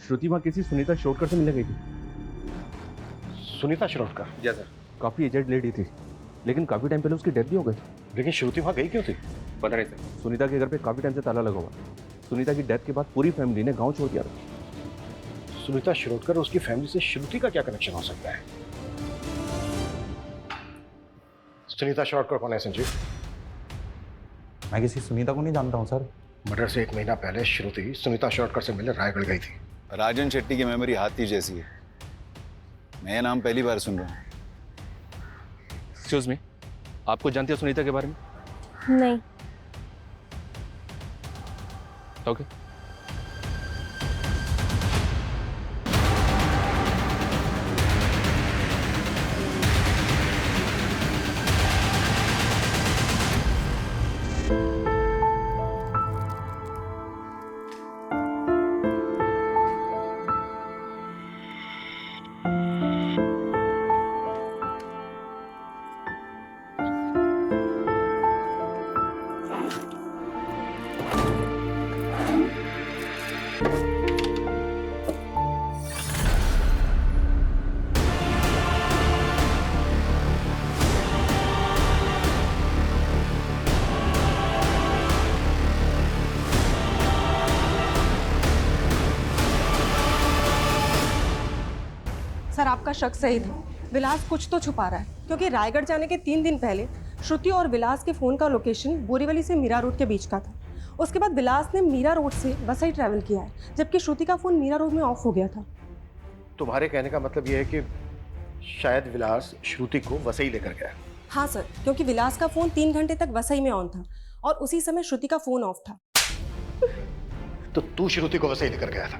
श्रुति वहाँ किसी सुनीता शिरोडकर से मिलने गई थी। सुनीता शिरोडकर? Yes sir. काफी एजेड लेडी थी, लेकिन काफी टाइम पहले उसकी डेथ भी हो गई। लेकिन श्रुति वहाँ गई क्यों थी? पता नहीं सर। सुनीता के घर पे काफी टाइम से ताला लगा हुआ। सुनीता की डेथ के बाद पूरी फैमिली ने गाँव छोड़ दिया था। सुनीता शिरोडकर, उसकी फैमिली से श्रुति का क्या कनेक्शन हो सकता है? सुनीता शिरोडकर कौन है संजीव? मैं किसी सुनीता को नहीं जानता हूँ सर। मर्डर से 1 महीना पहले श्रुति सुनीता शिरोडकर से मिलने रायगढ़ गई थी। राजन शेट्टी की मेमोरी हाथी जैसी है। मैं ये नाम पहली बार सुन रहा हूँ। एक्सक्यूज मी, आपको जानती हो सुनीता के बारे में? नहीं। ओके। सर आपका शक सही था, विलास कुछ तो छुपा रहा है, क्योंकि रायगढ़ जाने के 3 दिन पहले श्रुति और विलास के फ़ोन का लोकेशन बोरीवली से मीरा रोड के बीच का था। उसके बाद विलास ने मीरा रोड से वसई ट्रैवल किया है, जबकि श्रुति का फ़ोन मीरा रोड में ऑफ हो गया था। तुम्हारे कहने का मतलब यह है कि शायद विलास श्रुति को वसई लेकर गया? हाँ सर, क्योंकि विलास का फ़ोन 3 घंटे तक वसई में ऑन था और उसी समय श्रुति का फ़ोन ऑफ था। तो तू श्रुति को वसई लेकर गया था?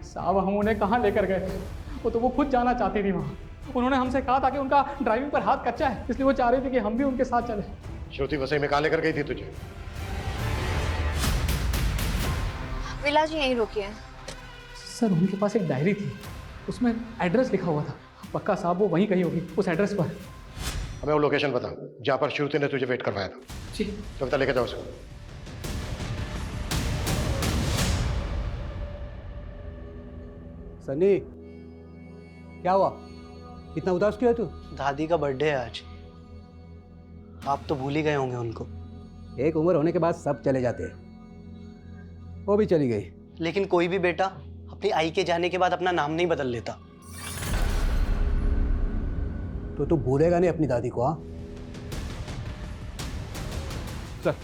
साहब हम उन्हें कहाँ लेकर गए थे, वो तो वो खुद जाना चाहती थी वहाँ। उन्होंने हमसे कहा था कि उनका ड्राइविंग पर हाथ कच्चा है, इसलिए वो चाह रही थी कि हम भी उनके साथ चले। श्रुति वसई में कहाँ लेकर गई थी तुझे? विलास जी यहीं रुकिए। सर उनके पास एक डायरी थी, उसमें एड्रेस लिखा हुआ था। पक्का साहब वो वहीं कहीं होगी, उस एड्रेस पर। हमें वो लोकेशन बता जहाँ पर श्रुति ने तुझे वेट करवाया था। जी। कविता लेकर जाओ उसको। सनी, क्या हुआ? इतना उदास क्यों है तू? दादी का बर्थडे है आज, आप तो भूल ही गए होंगे उनको। एक उम्र होने के बाद सब चले जाते हैं, वो भी चली गई। लेकिन कोई भी बेटा अपनी आई के जाने के बाद अपना नाम नहीं बदल लेता। तो तू भूलेगा नहीं अपनी दादी को? हाँ सर,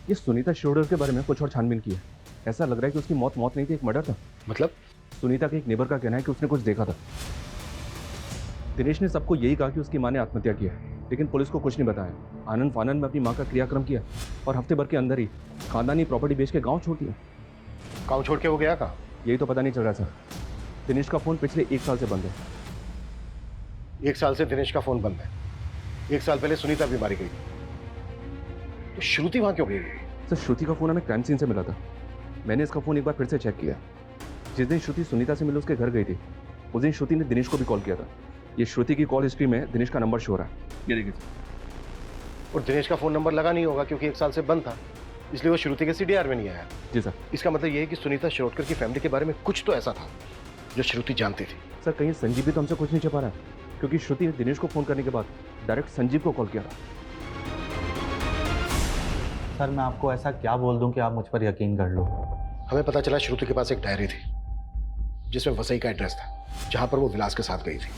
ये सुनीता शिरोडकर के बारे में कुछ और छानबीन की है। ऐसा लग रहा है कि उसकी मौत नहीं थी, एक मर्डर था। मतलब? सुनीता के एक नेबर का कहना है कि उसने कुछ देखा था। दिनेश ने सबको यही कहा कि उसकी मां ने आत्महत्या की है, लेकिन पुलिस को कुछ नहीं बताया। आनंद फानंद में अपनी मां का क्रियाक्रम किया और हफ्ते भर के अंदर ही खानदानी प्रॉपर्टी बेच के गांव छोड़ दिया। गांव छोड़ के वो गया कहाँ? यही तो पता नहीं चल रहा सर। दिनेश का फोन पिछले 1 साल से बंद है। 1 साल से दिनेश का फोन बंद है। 1 साल पहले सुनीता भी मारी गई, तो श्रुति वहां क्यों गई? सर श्रुति का फोन हमें क्राइम सीन से मिला था। मैंने इसका फ़ोन एक बार फिर से चेक किया। जिस दिन श्रुति सुनीता से मिलने उसके घर गई थी, उस दिन श्रुति ने दिनेश को भी कॉल किया था। ये श्रुति की कॉल हिस्ट्री में दिनेश का नंबर शो हो रहा है, ये देखिए सर। और दिनेश का फोन नंबर लगा नहीं होगा क्योंकि 1 साल से बंद था, इसलिए वो श्रुति के सीडीआर में नहीं आया। जी सर। इसका मतलब ये है कि सुनीता शिरोडकर की फैमिली के बारे में कुछ तो ऐसा था जो श्रुति जानती थी। सर कहीं संजीव भी तो हमसे कुछ नहीं छुपा रहा है, क्योंकि श्रुति ने दिनेश को फ़ोन करने के बाद डायरेक्ट संजीव को कॉल किया था। सर मैं आपको ऐसा क्या बोल दूं कि आप मुझ पर यकीन कर लो? हमें पता चला श्रुति के पास एक डायरी थी जिसमें वसई का एड्रेस था जहां पर वो विलास के साथ गई थी।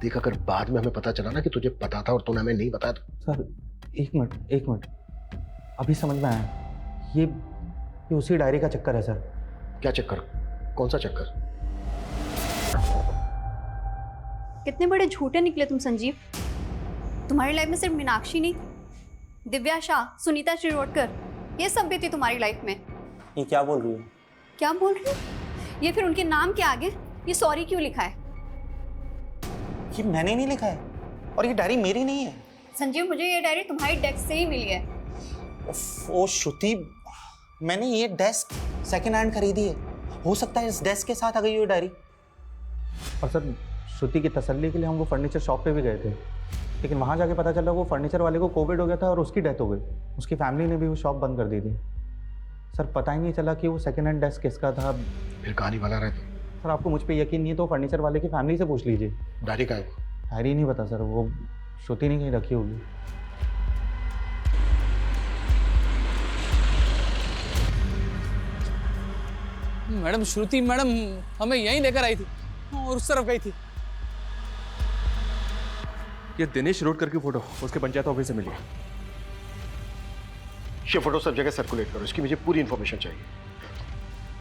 देख, अगर बाद में हमें पता चला ना कि तुझे पता था और तूने हमें नहीं बताया तो। सर एक मिनट, अभी समझ में आया, ये उसी डायरी का चक्कर है सर। क्या चक्कर? कौन सा चक्कर? कितने बड़े झूठे निकले तुम संजीव। तुम्हारी लाइफ में सिर्फ मीनाक्षी नहीं, दिव्या शाह, सुनीता शिरोडकर, ये सब भी थी तुम्हारी लाइफ में। ये क्या बोल रही हो? क्या बोल रही हो? ये फिर उनके नाम के आगे ये सॉरी क्यों लिखा है? ये मैंने नहीं लिखा है और ये डायरी मेरी नहीं है। संजीव, मुझे ये डायरी तुम्हारी डेस्क से ही मिली है। ओ श्रुति, मैंने ये डेस्क सेकंड हैंड खरीदी है। हो सकता है इस डेस्क के साथ आ गई ये डायरी। और सर श्रुति की तसल्ली के लिए हम वो फर्नीचर शॉप पे भी गए थे, लेकिन वहाँ जाके पता चला वो फर्नीचर वाले को कोविड हो गया था और उसकी डेथ हो गई। उसकी फैमिली ने भी वो शॉप बंद कर दी थी। सर पता ही नहीं चला कि वो सेकंड हैंड डेस्क किसका था। फिर कहानी बना रहे थे। सर आपको मुझ पर यकीन नहीं है तो फर्नीचर वाले की फैमिली से पूछ लीजिए। डायरी का है? डायरी नहीं पता सर, वो श्रुति ने कहीं रखी होगी। मैडम श्रुति मैडम हमें यहीं लेकर आई थी और उस तरफ गई थी। ये दिनेश शिरोडकर की फोटो उसके पंचायत ऑफिस से मिली है। ये फोटो सब जगह सर्कुलेट करो, इसकी मुझे पूरी इन्फॉर्मेशन चाहिए।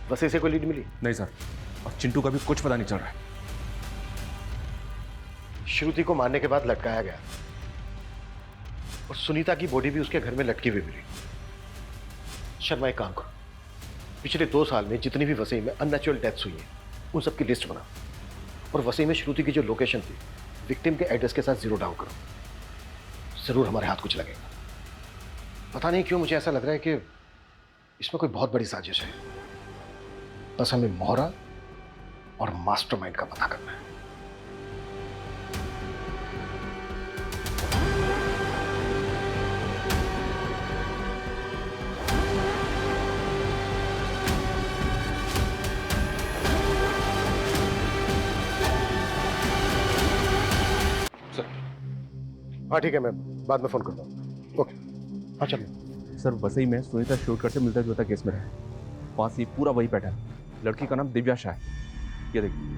वैसे से कोई लीड मिली? नहीं सर, और चिंटू का भी कुछ पता नहीं चल रहा है। श्रुति को मारने के बाद लटकाया गया और सुनीता की बॉडी भी उसके घर में लटकी हुई मिली। शर्मा एक काम करो, पिछले 2 साल में जितनी भी वसई में अननेचुरल डेथ्स हुई हैं उन सब की लिस्ट बना और वसई में श्रुति की जो लोकेशन थी विक्टिम के एड्रेस के साथ 0 डाउन करो। जरूर हमारे हाथ कुछ लगेगा। पता नहीं क्यों मुझे ऐसा लग रहा है कि इसमें कोई बहुत बड़ी साजिश है। बस हमें मोहरा और मास्टरमाइंड का पता करना है। हाँ ठीक है, मैं बाद में फोन करता हूँ। ओके, हाँ चलो। सर वसई में सुनीता शिरोडकर से मिलता जुलता केस में रहा है। वहाँ से पूरा वही पैटर्न। लड़की का नाम दिव्या शाह है, ये देखिए।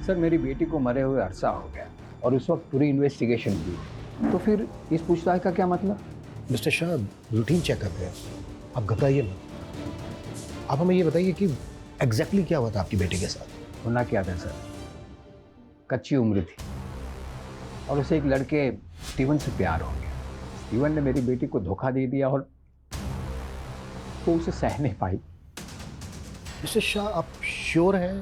सर मेरी बेटी को मरे हुए अरसा हो गया और उस वक्त पूरी इन्वेस्टिगेशन की, तो फिर इस पूछताछ का क्या मतलब? मिस्टर शाह, रूटीन चेकअप है, आप घबराइए मत। आप हमें ये बताइए कि एग्जैक्टली क्या हुआ था आपकी बेटी के साथ? होना क्या था सर, कच्ची उम्र थी और उसे एक लड़के स्टीवन से प्यार हो गया। स्टीवन ने मेरी बेटी को धोखा दे दिया और वो उसे सह नहीं पाई। मिस्टर शाह, आप श्योर हैं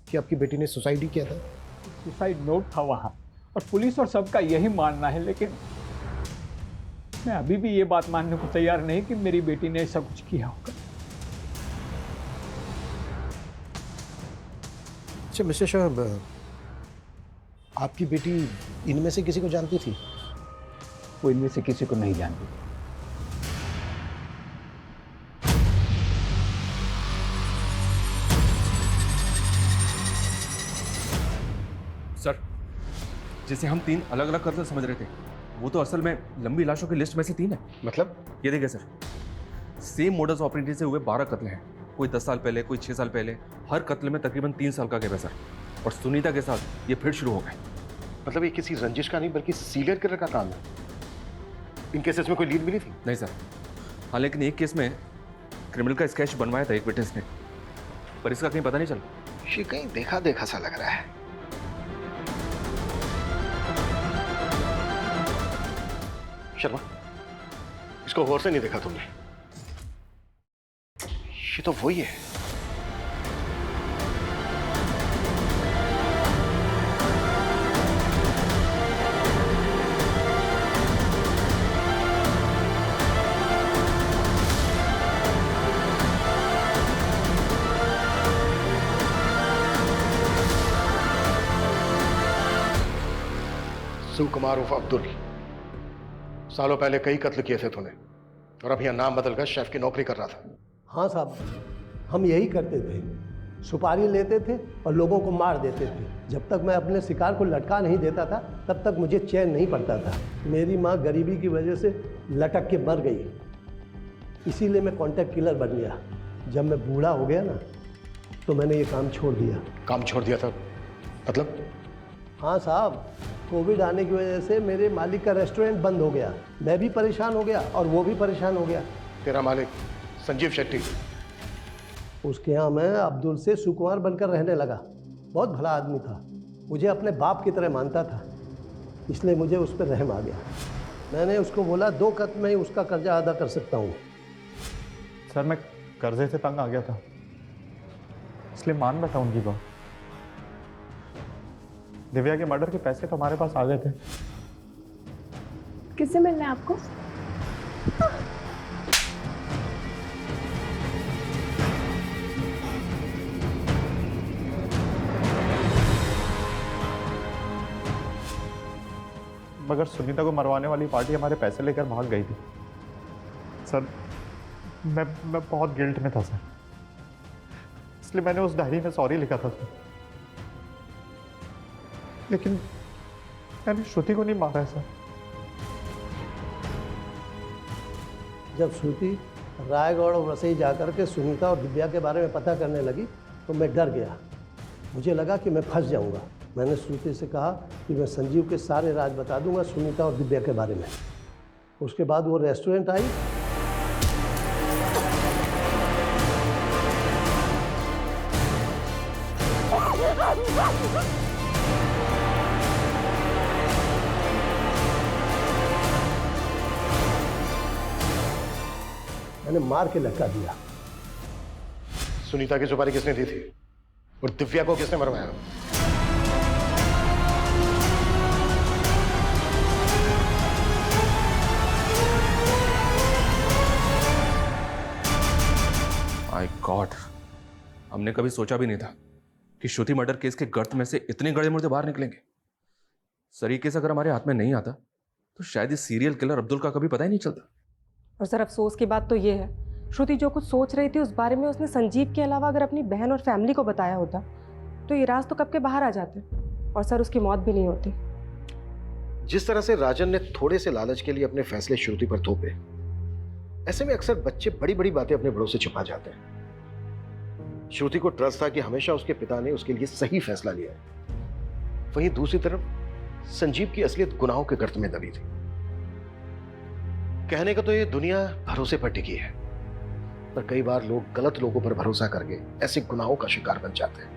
कि आपकी बेटी ने सुसाइड ही किया था? सुसाइड नोट था वहाँ और पुलिस और सबका यही मानना है, लेकिन मैं अभी भी ये बात मानने को तैयार नहीं कि मेरी बेटी ने ऐसा कुछ किया होगा। अच्छा मिस्टर शाह, आपकी बेटी इनमें से किसी को जानती थी? वो इनमें से किसी को नहीं जानती। सर जिसे हम 3 अलग अलग कत्ल समझ रहे थे, वो तो असल में लंबी लाशों की लिस्ट में से 3 है। मतलब? ये देखिए सर, सेम मोडस ऑपरेंडी से हुए 12 कत्ल हैं। कोई 10 साल पहले, कोई 6 साल पहले। हर कत्ल में तकरीबन 3 साल का गैप है सर। और सुनीता के साथ ये फिर शुरू हो गए। मतलब ये किसी रंजिश का नहीं बल्कि सीरियल किलर का काम है। इन केसेस में कोई लीड मिली थी? नहीं सर। हाँ, लेकिन एक केस में क्रिमिनल का स्केच बनवाया था एक विटनेस ने, पर इसका कहीं पता नहीं चला। ये कहीं देखा देखा सा लग रहा है। शर्मा, इसको गौर से नहीं देखा तुमने? ये तो वही है। अब्दुल कुमार उर्फ अब्दुल, सालों पहले कई कत्ल किए थे तूने और अब यहाँ नाम बदलकर शेफ की नौकरी कर रहा था। हाँ साहब, हम यही करते थे, सुपारी लेते थे और लोगों को मार देते थे। जब तक मैं अपने शिकार को लटका नहीं देता था तब तक मुझे चैन नहीं पड़ता था। मेरी माँ गरीबी की वजह से लटक के मर गई, इसीलिए मैं कॉन्ट्रैक्ट किलर बन गया। जब मैं बूढ़ा हो गया ना तो मैंने ये काम छोड़ दिया। काम छोड़ दिया था मतलब? हाँ साहब, कोविड आने की वजह से मेरे मालिक का रेस्टोरेंट बंद हो गया। मैं भी परेशान हो गया और वो भी परेशान हो गया। तेरा मालिक संजीव शेट्टी, उसके यहाँ मैं अब्दुल से सुकुमार बनकर रहने लगा। बहुत भला आदमी था, मुझे अपने बाप की तरह मानता था, इसलिए मुझे उस पर रहम आ गया। मैंने उसको बोला 2 कत में ही उसका कर्जा अदा कर सकता हूँ। सर मैं कर्जे से तंग आ गया था, इसलिए मान बैठा उनकी बात। दिव्या के मर्डर के पैसे तो हमारे पास आ गए थे। किससे मिलना है आपको? मगर सुनीता को मरवाने वाली पार्टी हमारे पैसे लेकर भाग गई थी। सर मैं बहुत गिल्ट में था सर, इसलिए मैंने उस डायरी में सॉरी लिखा था सर। लेकिन मैंने श्रुति को नहीं मारा है सर। जब श्रुति रायगढ़ और वसई जाकर के सुनीता और दिव्या के बारे में पता करने लगी तो मैं डर गया। मुझे लगा कि मैं फंस जाऊंगा। मैंने श्रुति से कहा कि मैं संजीव के सारे राज बता दूंगा सुनीता और दिव्या के बारे में। उसके बाद वो रेस्टोरेंट आई। मैंने मार के लटका दिया। सुनीता की सुपारी किसने दी थी और दिव्या को किसने मरवाया? माय गॉड, हमने कभी सोचा भी नहीं था कि श्रुति मर्डर केस के गर्त में से इतने गड़े मुर्दे बाहर निकलेंगे। सर ये केस अगर हमारे हाथ में नहीं आता तो शायद इस सीरियल किलर अब्दुल का कभी पता ही नहीं चलता। और सर अफसोस की बात तो ये है, श्रुति जो कुछ सोच रही थी उस बारे में उसने संजीव के अलावा अगर अपनी बहन और फैमिली को बताया होता तो ये राज तो कब के बाहर आ जाते और सर उसकी मौत भी नहीं होती। जिस तरह से राजन ने थोड़े से लालच के लिए अपने फैसले श्रुति पर थोपे, ऐसे में अक्सर बच्चे बड़ी बड़ी बातें अपने बड़ों से छिपा जाते हैं। श्रुति को ट्रस्ट था कि हमेशा उसके पिता ने उसके लिए सही फैसला लिया है। वहीं दूसरी तरफ संजीव की असलियत गुनाहों के गर्त में दबी थी। कहने का तो ये दुनिया भरोसे पर टिकी है, पर कई बार लोग गलत लोगों पर भरोसा करके ऐसे गुनाहों का शिकार बन जाते हैं।